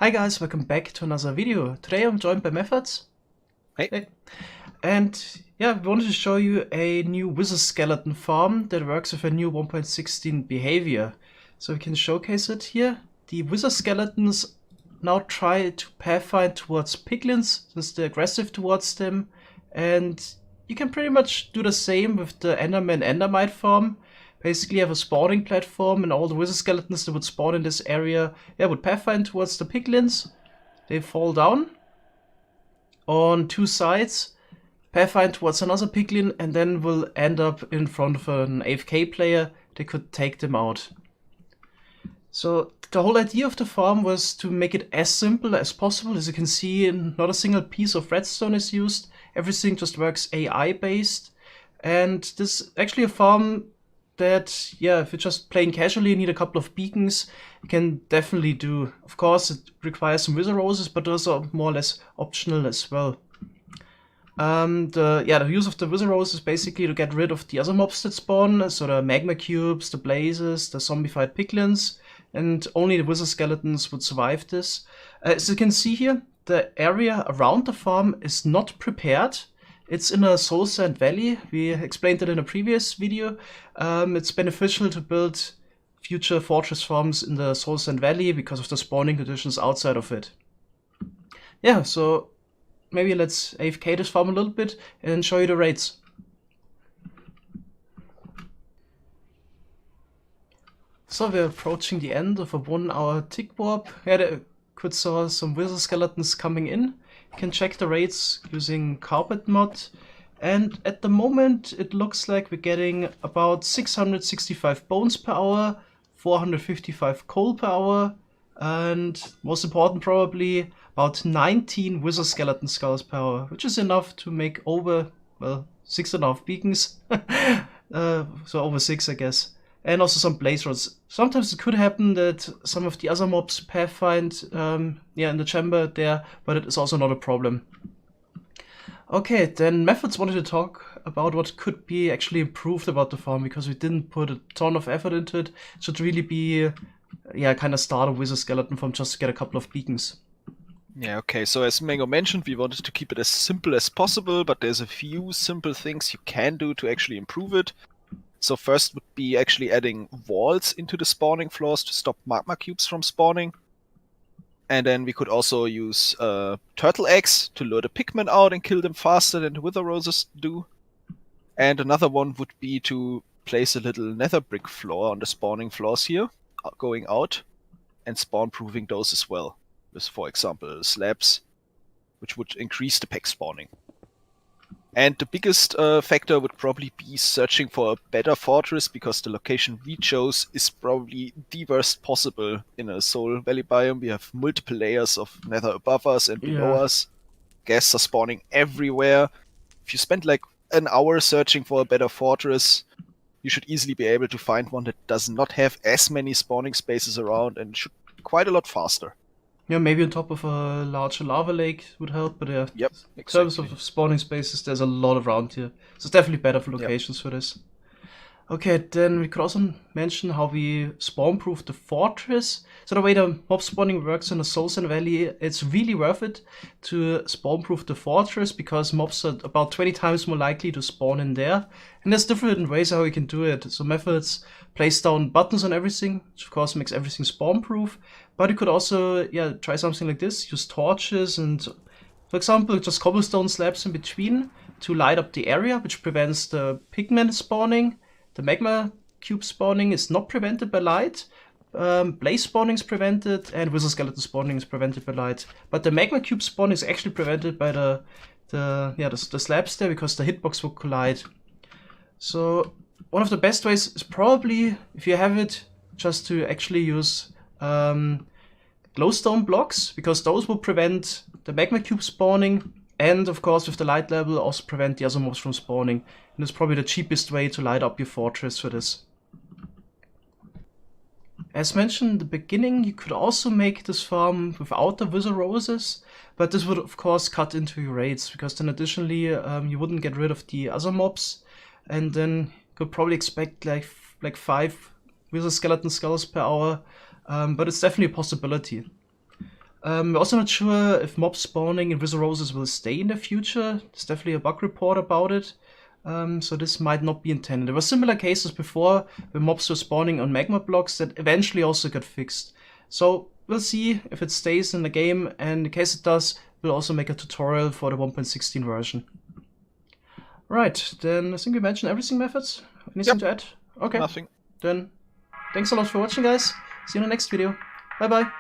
Hi guys, welcome back to another video. Today I'm joined by Methods. Hey. And yeah, we wanted to show you a new wizard skeleton farm that works with a new 1.16 behavior. So we can showcase it here. The wizard skeletons now try to pathfind towards piglins since they're aggressive towards them. And you can pretty much do the same with the Enderman Endermite farm. Basically, you have a spawning platform, and all the wizard skeletons that would spawn in this area, would pathfind towards the piglins. They fall down on two sides, pathfind towards another piglin, and then will end up in front of an AFK player that could take them out. So the whole idea of the farm was to make it as simple as possible. As you can see, not a single piece of redstone is used. Everything just works AI based. And this is actually a farm that, if you're just playing casually, you need a couple of beacons, you can definitely do. Of course, it requires some wizard roses, but those are more or less optional as well. The use of the wizard roses is basically to get rid of the other mobs that spawn, so the magma cubes, the blazes, the zombified piglins, and only the wizard skeletons would survive this. As you can see here, the area around the farm is not prepared. It's in a soul sand valley. We explained it in a previous video. It's beneficial to build future fortress farms in the soul sand valley because of the spawning conditions outside of it. Yeah, so maybe let's AFK this farm a little bit and show you the raids. So we're approaching the end of a 1 hour tick warp. There could saw some wizard skeletons coming in. You can check the raids using carpet mod, and at the moment it looks like we're getting about 665 bones per hour, 455 coal per hour, and most important probably about 19 wizard skeleton skulls per hour, which is enough to make over, well, 6.5 beacons. So over 6, I guess. And also some blaze rods. Sometimes it could happen that some of the other mobs pathfind in the chamber there, but it is also not a problem. Okay, then Methods wanted to talk about what could be actually improved about the farm, because we didn't put a ton of effort into it. It should really be, kind of start a wizard skeleton farm just to get a couple of beacons. Yeah, okay, so as Mango mentioned, we wanted to keep it as simple as possible, but there's a few simple things you can do to actually improve it. So first would be actually adding walls into the spawning floors to stop magma cubes from spawning. And then we could also use turtle eggs to lure the pigmen out and kill them faster than the wither roses do. And another one would be to place a little nether brick floor on the spawning floors here, going out, and spawn-proofing those as well. With, for example, slabs, which would increase the peg spawning. And the biggest factor would probably be searching for a better fortress, because the location we chose is probably the worst possible in a Soul Valley biome. We have multiple layers of nether above us and below us. Ghasts are spawning everywhere. If you spend like an hour searching for a better fortress, you should easily be able to find one that does not have as many spawning spaces around and should be quite a lot faster. Yeah, maybe on top of a larger lava lake would help, but Yep, in terms of spawning spaces, there's a lot around here. So it's definitely better for locations for this. Okay, then we could also mention how we spawn-proof the fortress. So the way the mob spawning works in the Soul Sand Valley, it's really worth it to spawn-proof the fortress, because mobs are about 20 times more likely to spawn in there. And there's different ways how you can do it. So Methods place down buttons on everything, which of course makes everything spawn-proof. But you could also, try something like this. Use torches and, for example, just cobblestone slabs in between to light up the area, which prevents the pigmen spawning. The magma cube spawning is not prevented by light. Blaze spawning is prevented, and wizard skeleton spawning is prevented by light. But the magma cube spawn is actually prevented by the slabs there, because the hitbox will collide. So one of the best ways is probably, if you have it, just to actually use glowstone blocks, because those will prevent the magma cube spawning, and of course with the light level also prevent the other mobs from spawning. And it's probably the cheapest way to light up your fortress for this. As mentioned in the beginning, you could also make this farm without the wizard roses, but this would of course cut into your raids, because then additionally you wouldn't get rid of the other mobs, and then you could probably expect like 5 wizard skeleton skulls per hour, but it's definitely a possibility. We're also not sure if mob spawning in Wizard Roses will stay in the future. There's definitely a bug report about it. So this might not be intended. There were similar cases before where mobs were spawning on magma blocks that eventually also got fixed. So we'll see if it stays in the game, and in case it does, we'll also make a tutorial for the 1.16 version. Right, then I think we mentioned everything, Methods. Anything to add? Okay. Nothing. Then thanks a lot for watching, guys. See you in the next video. Bye bye.